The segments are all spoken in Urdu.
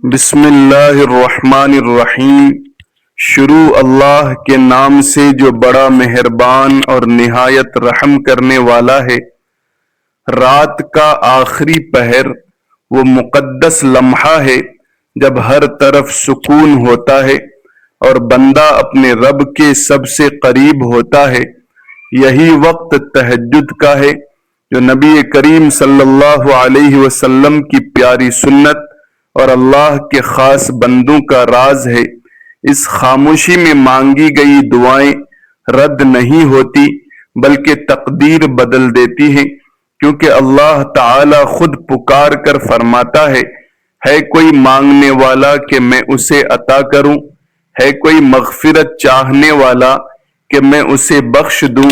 بسم اللہ الرحمن الرحیم۔ شروع اللہ کے نام سے جو بڑا مہربان اور نہایت رحم کرنے والا ہے۔ رات کا آخری پہر وہ مقدس لمحہ ہے جب ہر طرف سکون ہوتا ہے اور بندہ اپنے رب کے سب سے قریب ہوتا ہے۔ یہی وقت تہجد کا ہے جو نبی کریم صلی اللہ علیہ وسلم کی پیاری سنت اور اللہ کے خاص بندوں کا راز ہے۔ اس خاموشی میں مانگی گئی دعائیں رد نہیں ہوتی بلکہ تقدیر بدل دیتی ہیں، کیونکہ اللہ تعالی خود پکار کر فرماتا ہے کوئی مانگنے والا کہ میں اسے عطا کروں، ہے کوئی مغفرت چاہنے والا کہ میں اسے بخش دوں۔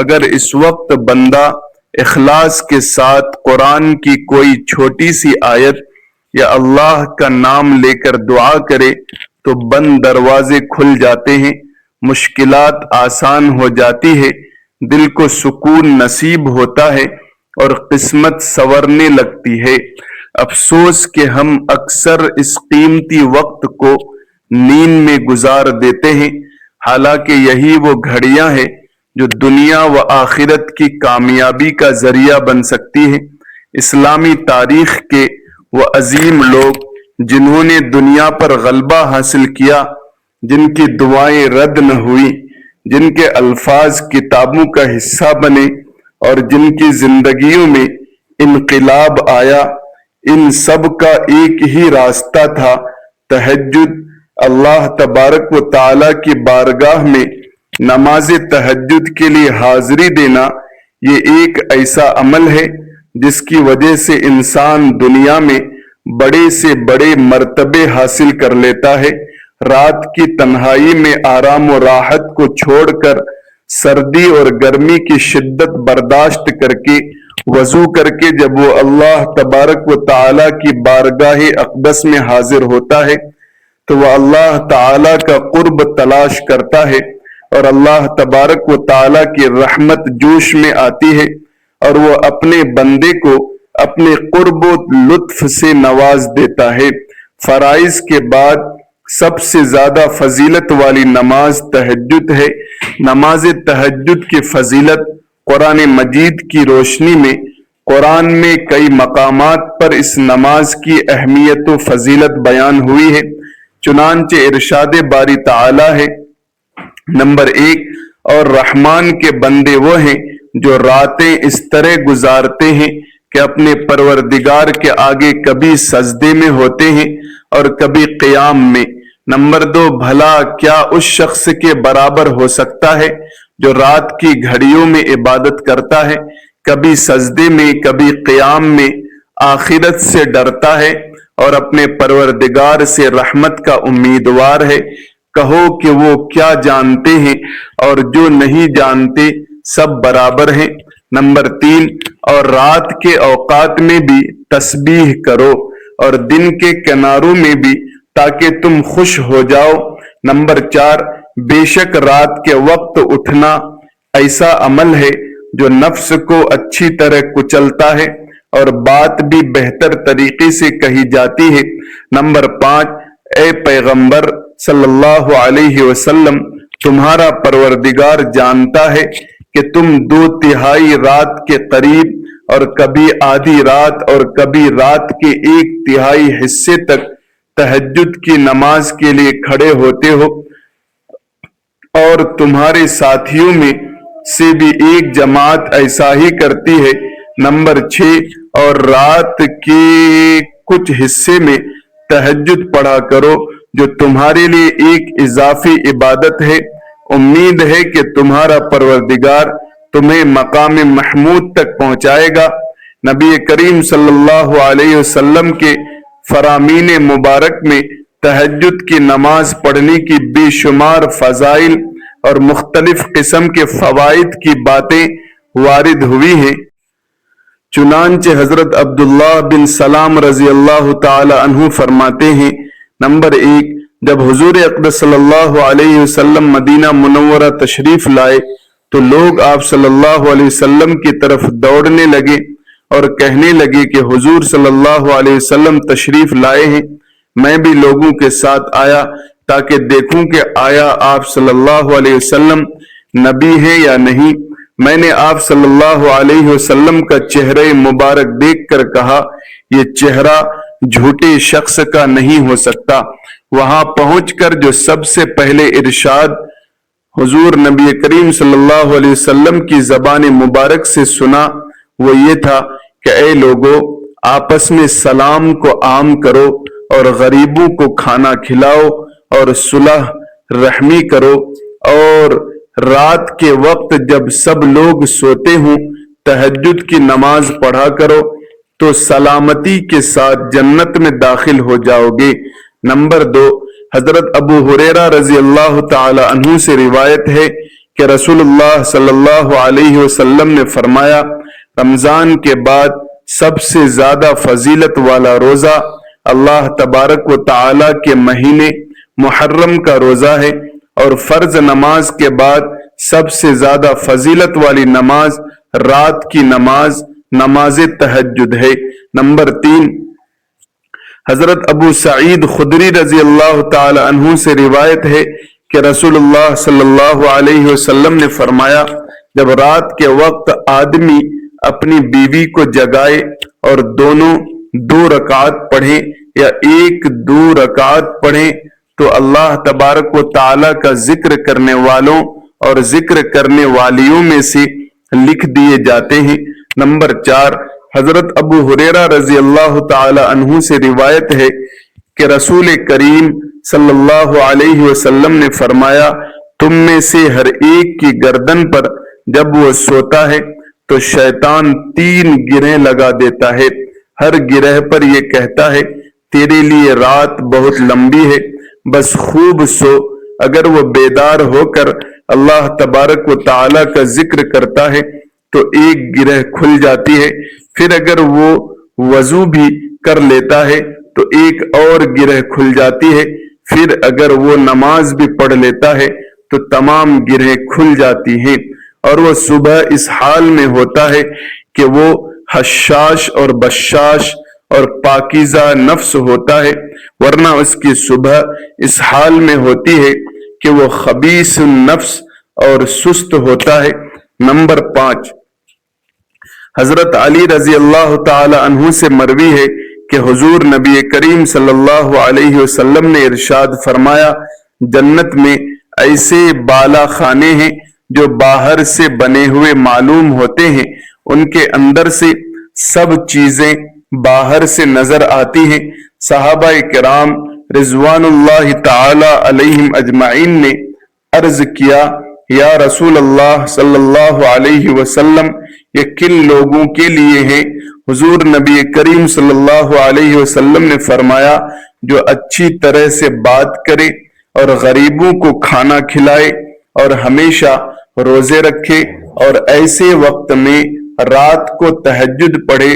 اگر اس وقت بندہ اخلاص کے ساتھ قرآن کی کوئی چھوٹی سی آیت یا اللہ کا نام لے کر دعا کرے تو بند دروازے کھل جاتے ہیں، مشکلات آسان ہو جاتی ہے، دل کو سکون نصیب ہوتا ہے اور قسمت سنورنے لگتی ہے۔ افسوس کہ ہم اکثر اس قیمتی وقت کو نیند میں گزار دیتے ہیں، حالانکہ یہی وہ گھڑیاں ہیں جو دنیا و آخرت کی کامیابی کا ذریعہ بن سکتی ہیں۔ اسلامی تاریخ کے وہ عظیم لوگ جنہوں نے دنیا پر غلبہ حاصل کیا، جن کی دعائیں رد نہ ہوئی، جن کے الفاظ کتابوں کا حصہ بنے اور جن کی زندگیوں میں انقلاب آیا، ان سب کا ایک ہی راستہ تھا: تہجد۔ اللہ تبارک و تعالیٰ کی بارگاہ میں نماز تہجد کے لیے حاضری دینا یہ ایک ایسا عمل ہے جس کی وجہ سے انسان دنیا میں بڑے سے بڑے مرتبے حاصل کر لیتا ہے۔ رات کی تنہائی میں آرام و راحت کو چھوڑ کر، سردی اور گرمی کی شدت برداشت کر کے، وضو کر کے جب وہ اللہ تبارک و تعالیٰ کی بارگاہ اقدس میں حاضر ہوتا ہے تو وہ اللہ تعالیٰ کا قرب تلاش کرتا ہے اور اللہ تبارک و تعالیٰ کی رحمت جوش میں آتی ہے اور وہ اپنے بندے کو اپنے قرب و لطف سے نواز دیتا ہے۔ فرائض کے بعد سب سے زیادہ فضیلت والی نماز تہجد ہے۔ نماز تہجد کی فضیلت قرآن مجید کی روشنی میں قرآن میں کئی مقامات پر اس نماز کی اہمیت و فضیلت بیان ہوئی ہے۔ چنانچہ ارشاد باری تعالی ہے: نمبر 1، اور رحمان کے بندے وہ ہیں جو راتیں اس طرح گزارتے ہیں کہ اپنے پروردگار کے آگے کبھی سجدے میں ہوتے ہیں اور کبھی قیام میں۔ نمبر 2، بھلا کیا اس شخص کے برابر ہو سکتا ہے جو رات کی گھڑیوں میں عبادت کرتا ہے، کبھی سجدے میں کبھی قیام میں، آخرت سے ڈرتا ہے اور اپنے پروردگار سے رحمت کا امیدوار ہے؟ کہو کہ وہ کیا جانتے ہیں اور جو نہیں جانتے سب برابر ہیں۔ نمبر 3، اور رات کے اوقات میں بھی تسبیح کرو اور دن کے کناروں میں بھی، تاکہ تم خوش ہو جاؤ۔ نمبر 4، بے شک رات کے وقت اٹھنا ایسا عمل ہے جو نفس کو اچھی طرح کچلتا ہے اور بات بھی بہتر طریقے سے کہی جاتی ہے۔ نمبر 5، اے پیغمبر صلی اللہ علیہ وسلم، تمہارا پروردگار جانتا ہے کہ تم 2/3 رات کے قریب اور کبھی آدھی رات اور کبھی رات کے 1/3 حصے تک تہجد کی نماز کے لیے کھڑے ہوتے ہو، اور تمہارے ساتھیوں میں سے بھی ایک جماعت ایسا ہی کرتی ہے۔ نمبر 6، اور رات کے کچھ حصے میں تہجد پڑھا کرو جو تمہارے لیے ایک اضافی عبادت ہے۔ امید ہے کہ تمہارا پروردگار تمہیں مقام محمود تک پہنچائے گا۔ نبی کریم صلی اللہ علیہ وسلم کے فرامین مبارک میں تہجد کی نماز پڑھنے کی بے شمار فضائل اور مختلف قسم کے فوائد کی باتیں وارد ہوئی ہیں۔ چنانچہ حضرت عبداللہ بن سلام رضی اللہ تعالی عنہ فرماتے ہیں: نمبر 1، جب حضور اقدس صلی اللہ علیہ وسلم مدینہ منورہ تشریف لائے تو لوگ آپ صلی اللہ علیہ وسلم کی طرف دوڑنے لگے اور کہنے لگے کہ حضور صلی اللہ علیہ وسلم تشریف لائے ہیں۔ میں بھی لوگوں کے ساتھ آیا تاکہ دیکھوں کہ آیا آپ صلی اللہ علیہ وسلم نبی ہیں یا نہیں۔ میں نے آپ صلی اللہ علیہ وسلم کا چہرہ مبارک دیکھ کر کہا یہ چہرہ جھوٹے شخص کا نہیں ہو سکتا۔ وہاں پہنچ کر جو سب سے پہلے ارشاد حضور نبی کریم صلی اللہ علیہ وسلم کی زبان مبارک سے سنا وہ یہ تھا کہ اے لوگو، آپس میں سلام کو عام کرو اور غریبوں کو کھانا کھلاؤ اور صلح رحمی کرو، اور رات کے وقت جب سب لوگ سوتے ہوں تہجد کی نماز پڑھا کرو تو سلامتی کے ساتھ جنت میں داخل ہو جاؤ گے۔ نمبر 2، حضرت ابو ہریرہ رضی اللہ تعالی عنہ سے روایت ہے کہ رسول اللہ صلی اللہ علیہ وسلم نے فرمایا رمضان کے بعد سب سے زیادہ فضیلت والا روزہ اللہ تبارک و تعالی کے مہینے محرم کا روزہ ہے، اور فرض نماز کے بعد سب سے زیادہ فضیلت والی نماز رات کی نماز تہجد ہے۔ نمبر 3، حضرت ابو سعید خدری رضی اللہ تعالی عنہ سے روایت ہے کہ رسول اللہ صلی اللہ علیہ وسلم نے فرمایا جب رات کے وقت آدمی اپنی بیوی کو جگائے اور دونوں 2 رکعت پڑھیں یا 1-2 رکعت پڑھیں تو اللہ تبارک و تعالی کا ذکر کرنے والوں اور ذکر کرنے والیوں میں سے لکھ دیے جاتے ہیں۔ نمبر 4، حضرت ابو ہریرہ رضی اللہ تعالی عنہ سے روایت ہے کہ رسول کریم صلی اللہ علیہ وسلم نے فرمایا تم میں سے ہر ایک کی گردن پر جب وہ سوتا ہے تو شیطان 3 گرہیں لگا دیتا ہے، ہر گرہ پر یہ کہتا ہے تیرے لیے رات بہت لمبی ہے، بس خوب سو۔ اگر وہ بیدار ہو کر اللہ تبارک و تعالی کا ذکر کرتا ہے تو 1 گرہ کھل جاتی ہے، پھر اگر وہ وضو بھی کر لیتا ہے تو 1 اور گرہ کھل جاتی ہے، پھر اگر وہ نماز بھی پڑھ لیتا ہے تو تمام گرہیں کھل جاتی ہیں، اور وہ صبح اس حال میں ہوتا ہے کہ وہ حشاش اور بشاش اور پاکیزہ نفس ہوتا ہے، ورنہ اس کی صبح اس حال میں ہوتی ہے کہ وہ خبیث نفس اور سست ہوتا ہے۔ نمبر 5، حضرت علی رضی اللہ تعالی عنہ سے مروی ہے کہ حضور نبی کریم صلی اللہ علیہ وسلم نے ارشاد فرمایا جنت میں ایسے بالا خانے ہیں جو باہر سے بنے ہوئے معلوم ہوتے ہیں، ان کے اندر سے سب چیزیں باہر سے نظر آتی ہیں۔ صحابہ کرام رضوان اللہ تعالی علیہم اجمعین نے عرض کیا یا رسول اللہ صلی اللہ علیہ وسلم یہ کن لوگوں کے لیے ہیں؟ حضور نبی کریم صلی اللہ علیہ وسلم نے فرمایا جو اچھی طرح سے بات کرے اور غریبوں کو کھانا کھلائے اور ہمیشہ روزے رکھے اور ایسے وقت میں رات کو تہجد پڑھے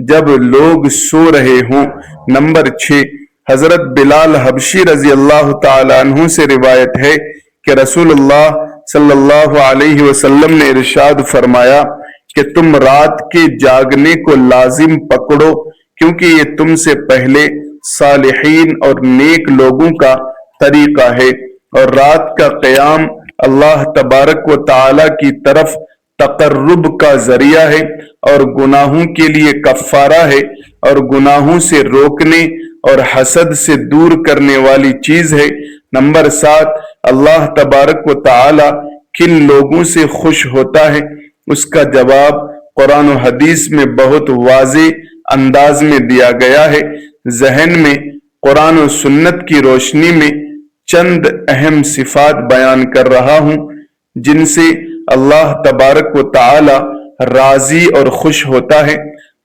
جب لوگ سو رہے ہوں۔ نمبر 6، حضرت بلال حبشی رضی اللہ تعالی عنہ سے روایت ہے کہ رسول اللہ صلی اللہ علیہ وسلم نے ارشاد فرمایا کہ تم رات کے جاگنے کو لازم پکڑو، کیونکہ یہ تم سے پہلے صالحین اور نیک لوگوں کا طریقہ ہے، اور رات کا قیام اللہ تبارک و تعالی کی طرف تقرب کا ذریعہ ہے اور گناہوں کے لیے کفارہ ہے اور گناہوں سے روکنے اور حسد سے دور کرنے والی چیز ہے۔ نمبر 7، اللہ تبارک و تعالی کن لوگوں سے خوش ہوتا ہے اس کا جواب قرآن و حدیث میں بہت واضح انداز میں دیا گیا ہے۔ ذہن میں قرآن و سنت کی روشنی میں چند اہم صفات بیان کر رہا ہوں جن سے اللہ تبارک و تعالی راضی اور خوش ہوتا ہے۔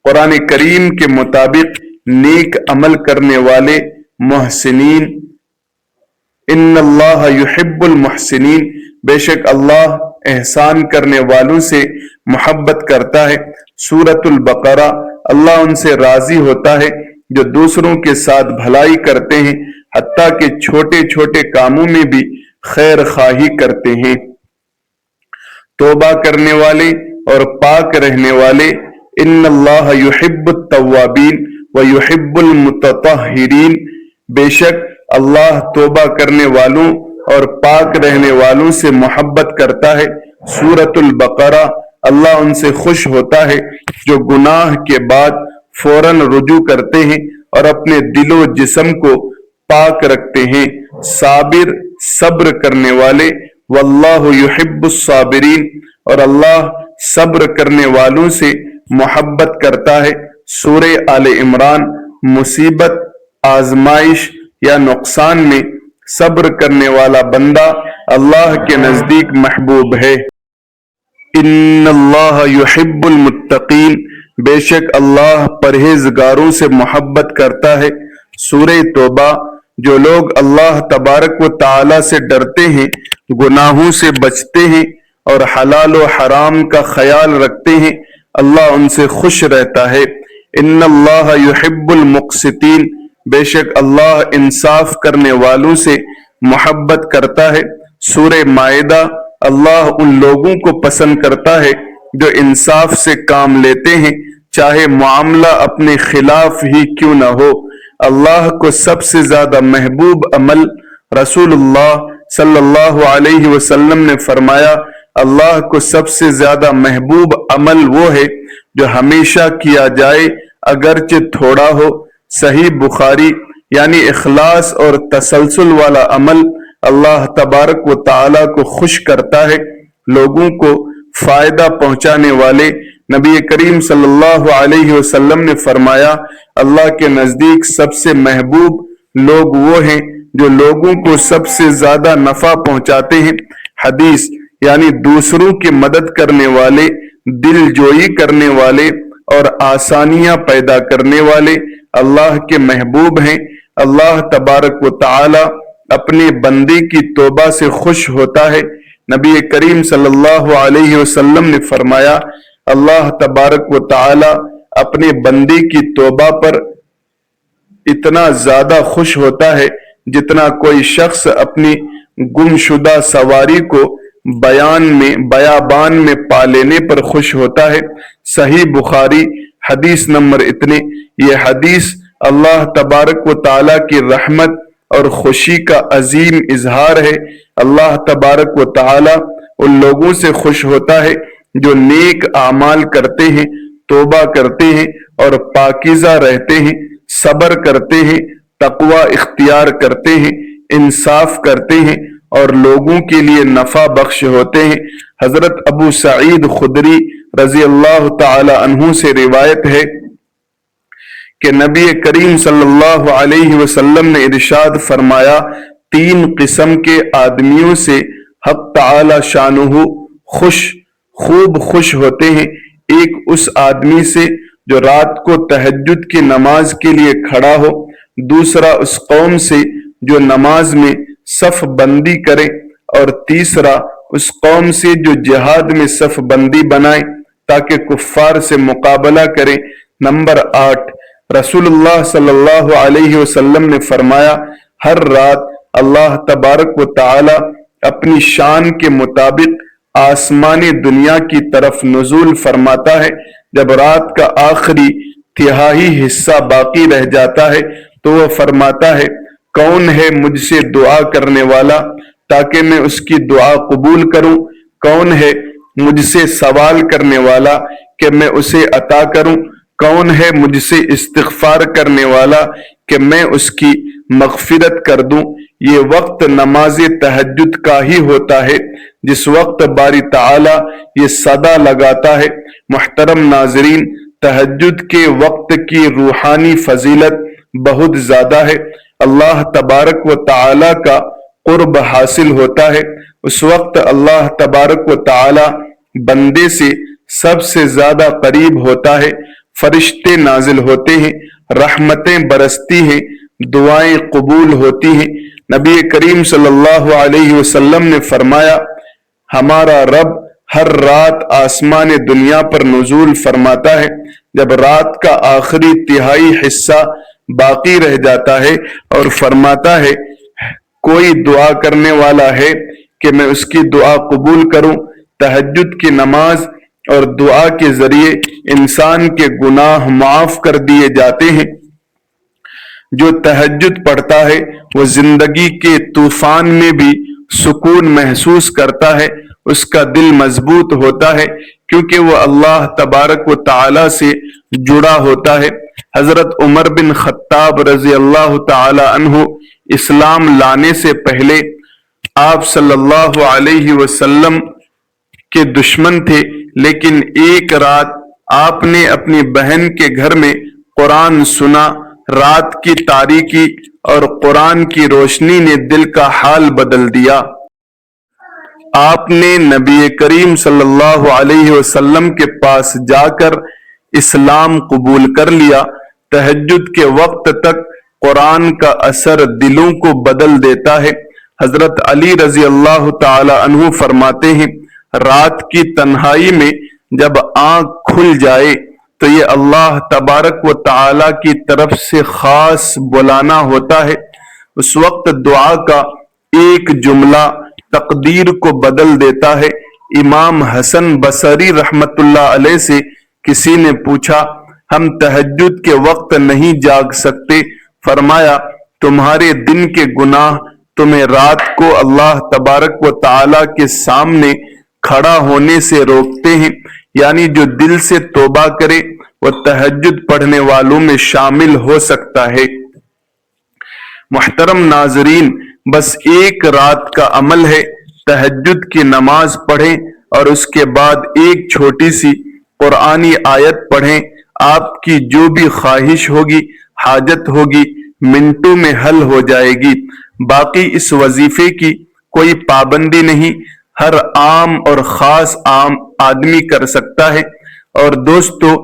قرآن کریم کے مطابق نیک عمل کرنے والے محسنین، ان اللہ یحب المحسنین، بے شک اللہ احسان کرنے والوں سے محبت کرتا ہے۔ سورۃ البقرہ، اللہ ان سے راضی ہوتا ہے جو دوسروں کے ساتھ بھلائی کرتے ہیں، حتیٰ کہ چھوٹے چھوٹے کاموں میں بھی خیر خواہی کرتے ہیں۔ توبہ کرنے والے اور پاک رہنے والے، ان اللہ یحب التوابین ویحب المتطہرین، بے شک اللہ توبہ کرنے والوں اور پاک رہنے والوں سے محبت کرتا ہے۔ سورۃ البقرہ۔ اللہ ان سے خوش ہوتا ہے جو گناہ کے بعد فوراً رجوع کرتے ہیں اور اپنے دل و جسم کو پاک رکھتے ہیں۔ صابر، صبر کرنے والے، واللہ یحب الصابرین، اور اللہ صبر کرنے والوں سے محبت کرتا ہے۔ سورہ آل عمران۔ مصیبت، آزمائش یا نقصان میں صبر کرنے والا بندہ اللہ کے نزدیک محبوب ہے۔ ان اللہ یحب المتقین، بے شک اللہ پرہیزگاروں سے محبت کرتا ہے۔ سورہ توبہ۔ جو لوگ اللہ تبارک و تعالی سے ڈرتے ہیں، گناہوں سے بچتے ہیں اور حلال و حرام کا خیال رکھتے ہیں، اللہ ان سے خوش رہتا ہے۔ ان اللہ یحب المقسطین، بے شک اللہ انصاف کرنے والوں سے محبت کرتا ہے۔ سورہ مائدہ۔ اللہ ان لوگوں کو پسند کرتا ہے جو انصاف سے کام لیتے ہیں، چاہے معاملہ اپنے خلاف ہی کیوں نہ ہو۔ اللہ کو سب سے زیادہ محبوب عمل، رسول اللہ صلی اللہ علیہ وسلم نے فرمایا، اللہ کو سب سے زیادہ محبوب عمل وہ ہے جو ہمیشہ کیا جائے اگرچہ تھوڑا ہو۔ صحیح بخاری۔ یعنی اخلاص اور تسلسل والا عمل اللہ تبارک و تعالی کو خوش کرتا ہے۔ لوگوں کو فائدہ پہنچانے والے نبی کریم صلی اللہ علیہ وسلم نے فرمایا، اللہ کے نزدیک سب سے محبوب لوگ وہ ہیں جو لوگوں کو سب سے زیادہ نفع پہنچاتے ہیں۔ حدیث۔ یعنی دوسروں کی مدد کرنے والے، دل جوئی کرنے والے اور آسانیاں پیدا کرنے والے اللہ کے محبوب ہیں۔ اللہ تبارک و تعالی اپنے بندے کی توبہ سے خوش ہوتا ہے۔ نبی کریم صلی اللہ علیہ وسلم نے فرمایا، اللہ تبارک و تعالی اپنے بندے کی توبہ پر اتنا زیادہ خوش ہوتا ہے جتنا کوئی شخص اپنی گمشدہ سواری کو بیابان میں پا لینے پر خوش ہوتا ہے۔ صحیح بخاری۔ حدیث نمبر اتنے۔ یہ حدیث اللہ تبارک و تعالی کی رحمت اور خوشی کا عظیم اظہار ہے۔ اللہ تبارک و تعالی ان لوگوں سے خوش ہوتا ہے جو نیک اعمال کرتے ہیں، توبہ کرتے ہیں اور پاکیزہ رہتے ہیں، صبر کرتے ہیں، تقوی اختیار کرتے ہیں، انصاف کرتے ہیں اور لوگوں کے لیے نفع بخش ہوتے ہیں۔ حضرت ابو سعید خدری رضی اللہ تعالی عنہ سے روایت ہے کہ نبی کریم صلی اللہ علیہ وسلم نے ارشاد فرمایا، 3 قسم کے آدمیوں سے حق تعالی شانہ خوب خوش ہوتے ہیں۔ ایک اس آدمی سے جو رات کو تہجد کی نماز کے لیے کھڑا ہو، دوسرا اس قوم سے جو نماز میں صف بندی کرے، اور تیسرا اس قوم سے جو جہاد میں صف بندی بنائے تاکہ کفار سے مقابلہ کرے۔ نمبر 8، رسول اللہ صلی اللہ علیہ وسلم نے فرمایا، ہر رات اللہ تبارک و تعالی اپنی شان کے مطابق آسمانی دنیا کی طرف نزول فرماتا ہے۔ جب رات کا آخری تہائی حصہ باقی رہ جاتا ہے تو وہ فرماتا ہے، کون ہے مجھ سے دعا کرنے والا تاکہ میں اس کی دعا قبول کروں؟ کون ہے مجھ سے سوال کرنے والا کہ میں اسے عطا کروں؟ کون ہے مجھ سے استغفار کرنے والا کہ میں اس کی مغفرت کر دوں؟ یہ وقت نماز تہجد کا ہی ہوتا ہے جس وقت باری تعالی یہ صدا لگاتا ہے۔ محترم ناظرین، تہجد کے وقت کی روحانی فضیلت بہت زیادہ ہے۔ اللہ تبارک و تعالی کا قرب حاصل ہوتا ہے۔ اس وقت اللہ تبارک و تعالی بندے سے سب سے زیادہ قریب ہوتا ہے۔ فرشتے نازل ہوتے ہیں، رحمتیں برستی ہیں، دعائیں قبول ہوتی ہیں۔ نبی کریم صلی اللہ علیہ وسلم نے فرمایا، ہمارا رب ہر رات آسمان دنیا پر نزول فرماتا ہے۔ جب رات کا آخری تہائی حصہ باقی رہ جاتا ہے اور فرماتا ہے، کوئی دعا کرنے والا ہے کہ میں اس کی دعا قبول کروں؟ تہجد کی نماز اور دعا کے ذریعے انسان کے گناہ معاف کر دیے جاتے ہیں۔ جو تہجد پڑھتا ہے وہ زندگی کے طوفان میں بھی سکون محسوس کرتا ہے، اس کا دل مضبوط ہوتا ہے کیونکہ وہ اللہ تبارک و تعالی سے جڑا ہوتا ہے۔ حضرت عمر بن خطاب رضی اللہ تعالی عنہ اسلام لانے سے پہلے آپ صلی اللہ علیہ وسلم کے دشمن تھے، لیکن ایک رات آپ نے اپنی بہن کے گھر میں قرآن سنا۔ رات کی تاریکی اور قرآن کی روشنی نے دل کا حال بدل دیا۔ آپ نے نبی کریم صلی اللہ علیہ وسلم کے پاس جا کر اسلام قبول کر لیا۔ تہجد کے وقت تک قرآن کا اثر دلوں کو بدل دیتا ہے۔ حضرت علی رضی اللہ تعالی عنہ فرماتے ہیں، رات کی تنہائی میں جب آنکھ کھل جائے تو یہ اللہ تبارک و تعالی کی طرف سے خاص بلانا ہوتا ہے۔ اس وقت دعا کا ایک جملہ تقدیر کو بدل دیتا ہے۔ امام حسن بصری رحمت اللہ علیہ سے کسی نے پوچھا، ہم تہجد کے وقت نہیں جاگ سکتے؟ فرمایا، تمہارے دن کے گناہ تمہیں رات کو اللہ تبارک و تعالی کے سامنے کھڑا ہونے سے روکتے ہیں، یعنی جو دل سے توبہ کرے وہ تہجد پڑھنے والوں میں شامل ہو سکتا ہے۔ محترم ناظرین، بس ایک رات کا عمل ہے، تہجد کی نماز پڑھیں اور اس کے بعد ایک چھوٹی سی قرآنی آیت پڑھیں۔ آپ کی جو بھی خواہش ہوگی، حاجت ہوگی، منٹوں میں حل ہو جائے گی۔ باقی اس وظیفے کی کوئی پابندی نہیں، ہر عام اور خاص عام آدمی کر سکتا ہے۔ اور دوستو،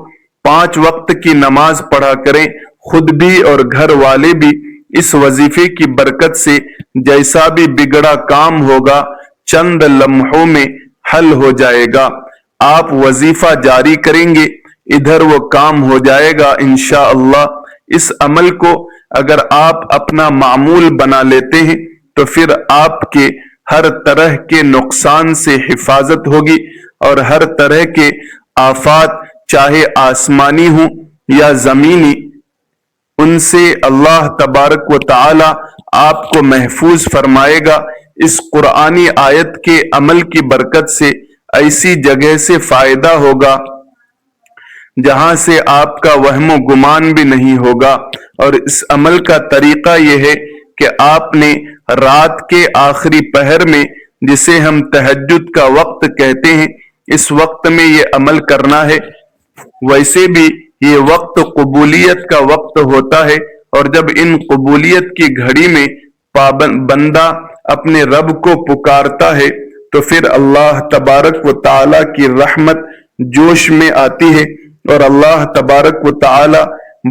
5 وقت کی نماز پڑھا کریں، خود بھی اور گھر والے بھی۔ اس وظیفے کی برکت سے جیسا بھی بگڑا کام ہوگا چند لمحوں میں حل ہو جائے گا۔ آپ وظیفہ جاری کریں گے، ادھر وہ کام ہو جائے گا انشاءاللہ۔ اس عمل کو اگر آپ اپنا معمول بنا لیتے ہیں تو پھر آپ کے ہر طرح کے نقصان سے حفاظت ہوگی اور ہر طرح کے آفات، چاہے آسمانی ہوں یا زمینی، ان سے اللہ تبارک و تعالی آپ کو محفوظ فرمائے گا۔ اس قرآنی آیت کے عمل کی برکت سے ایسی جگہ سے فائدہ ہوگا جہاں سے آپ کا وہم و گمان بھی نہیں ہوگا۔ اور اس عمل کا طریقہ یہ ہے کہ آپ نے رات کے آخری پہر میں، جسے ہم تہجد کا وقت کہتے ہیں، اس وقت میں یہ عمل کرنا ہے۔ ویسے بھی یہ وقت قبولیت کا وقت ہوتا ہے، اور جب ان قبولیت کی گھڑی میں بندہ اپنے رب کو پکارتا ہے تو پھر اللہ تبارک و تعالی کی رحمت جوش میں آتی ہے، اور اللہ تبارک و تعالی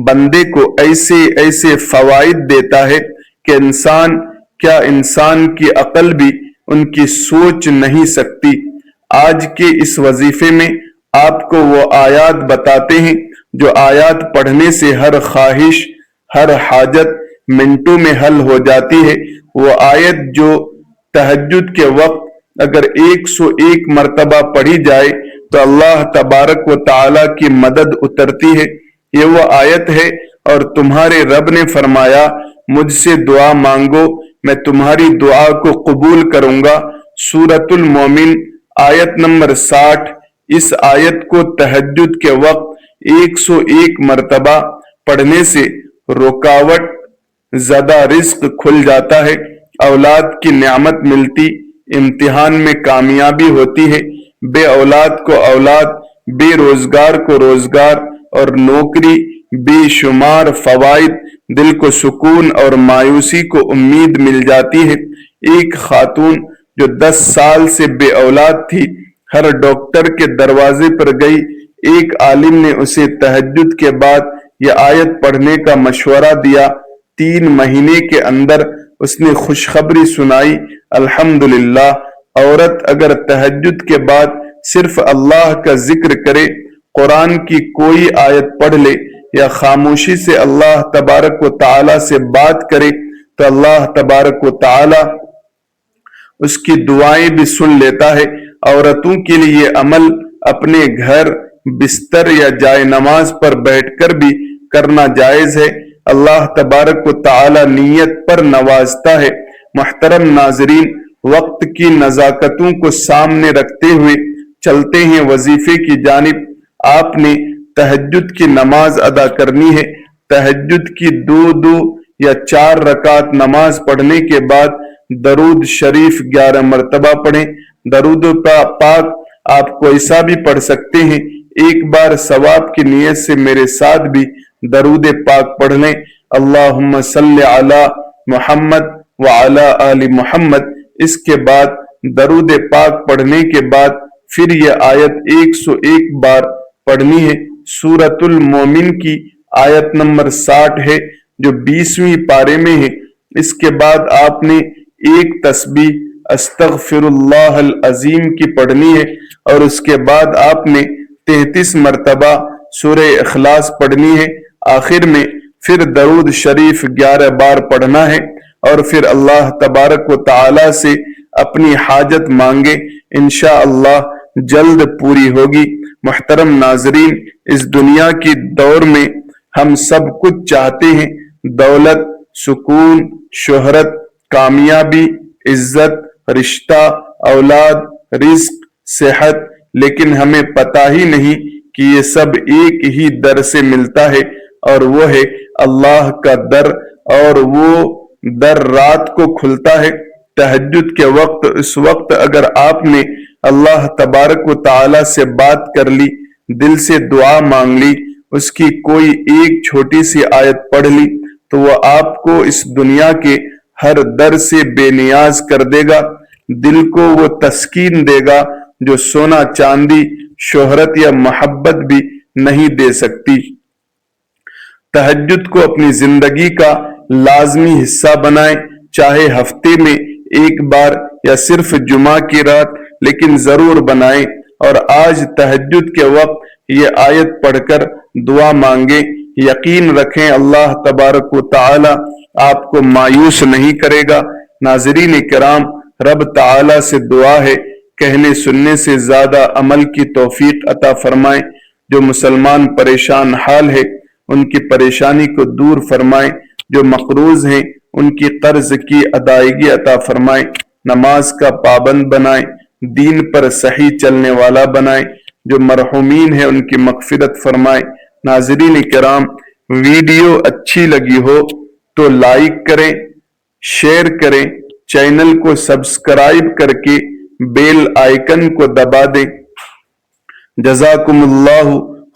بندے کو ایسے ایسے فوائد دیتا ہے کہ انسان کی عقل بھی ان کی سوچ نہیں سکتی۔ آج کے اس وظیفے میں آپ کو وہ آیات بتاتے ہیں جو آیات پڑھنے سے ہر خواہش، ہر حاجت منٹوں میں حل ہو جاتی ہے۔ وہ آیت جو تہجد کے وقت اگر 101 مرتبہ پڑھی جائے تو اللہ تبارک و تعالی کی مدد اترتی ہے۔ یہ وہ آیت ہے، اور تمہارے رب نے فرمایا، مجھ سے دعا مانگو، میں تمہاری دعا کو قبول کروں گا۔ سورۃ المومن آیت نمبر 60۔ اس آیت کو تہجد کے وقت 101 مرتبہ پڑھنے سے رکاوٹ زدہ رزق کھل جاتا ہے، اولاد کی نعمت ملتی، امتحان میں کامیابی ہوتی ہے، بے اولاد کو اولاد، بے روزگار کو روزگار اور نوکری، بے شمار فوائد، دل کو سکون اور مایوسی کو امید مل جاتی ہے۔ ایک خاتون جو 10 سال سے بے اولاد تھی، ہر ڈاکٹر کے دروازے پر گئی، ایک عالم نے اسے تہجد کے بعد یہ آیت پڑھنے کا مشورہ دیا۔ 3 مہینے کے اندر اس نے خوشخبری سنائی۔ الحمدللہ، عورت اگر تہجد کے بعد صرف اللہ کا ذکر کرے، قرآن کی کوئی آیت پڑھ لے یا خاموشی سے اللہ تبارک و تعالی سے بات کرے تو اللہ تبارک و تعالی اس کی دعائیں بھی سن لیتا ہے۔ عورتوں کے لیے یہ عمل اپنے گھر، بستر یا جائے نماز پر بیٹھ کر بھی کرنا جائز ہے۔ اللہ تبارک و تعالی نیت پر نوازتا ہے۔ محترم ناظرین، وقت کی نزاکتوں کو سامنے رکھتے ہوئے چلتے ہیں وظیفے کی جانب۔ آپ نے تہجد کی نماز ادا کرنی ہے۔ تہجد کی 2 یا 4 رکعت نماز پڑھنے کے بعد درود شریف 11 مرتبہ پڑھیں۔ درود پاک آپ کو ایسا بھی پڑھ سکتے ہیں، ایک بار ثواب کی نیت سے میرے ساتھ بھی درود پاک پڑھ لیں۔ اللہم صلی علی محمد وعلی آل محمد۔ اس کے بعد درود پاک پڑھنے کے بعد پھر یہ آیت 101 بار پڑھنی ہے۔ سورۃ المومن کی آیت نمبر 60 ہے جو 20ویں پارے میں ہے۔ اس کے بعد آپ نے ایک تسبیح استغفر اللہ العظیم کی پڑھنی ہے، اور اس کے بعد آپ نے 33 مرتبہ سورہ اخلاص پڑھنی ہے۔ آخر میں پھر درود شریف 11 بار پڑھنا ہے، اور پھر اللہ تبارک و تعالی سے اپنی حاجت مانگے، انشاءاللہ جلد پوری ہوگی۔ محترم ناظرین، اس دنیا کی دور میں ہم سب کچھ چاہتے ہیں، دولت، سکون، شہرت، کامیابی، عزت، رشتہ، اولاد، رزق، صحت، لیکن ہمیں پتہ ہی نہیں کہ یہ سب ایک ہی در سے ملتا ہے، اور وہ ہے اللہ کا در، اور وہ در رات کو کھلتا ہے۔ تہجد کے وقت، اس وقت اگر آپ نے اللہ تبارک و تعالی سے بات کر لی، دل سے دعا مانگ لی، اس کی کوئی ایک چھوٹی سی آیت پڑھ لی، تو وہ آپ کو اس دنیا کے ہر در سے بے نیاز کر دے گا۔ دل کو وہ تسکین دے گا جو سونا چاندی، شہرت یا محبت بھی نہیں دے سکتی۔ تہجد کو اپنی زندگی کا لازمی حصہ بنائیں، چاہے ہفتے میں ایک بار یا صرف جمعہ کی رات، لیکن ضرور بنائیں۔ اور آج تہجد کے وقت یہ آیت پڑھ کر دعا مانگیں، یقین رکھیں اللہ تبارک و تعالی آپ کو مایوس نہیں کرے گا۔ ناظرین کرام، رب تعالی سے دعا ہے کہنے سننے سے زیادہ عمل کی توفیق عطا فرمائیں۔ جو مسلمان پریشان حال ہے ان کی پریشانی کو دور فرمائیں، جو مقروض ہیں ان کی قرض کی ادائیگی عطا فرمائیں، نماز کا پابند بنائیں، دین پر صحیح چلنے والا بنائیں، جو مرحومین ہیں ان کی مغفرت فرمائیں۔ ناظرین کرام، ویڈیو اچھی لگی ہو تو لائک کریں، شیئر کریں، چینل کو سبسکرائب کر کے بیل آئیکن کو دبا دیں۔ جزاکم اللہ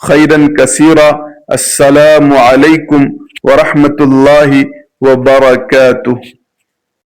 خیرا کثیرا۔ السلام علیکم ورحمۃ اللہ وبرکاتہ۔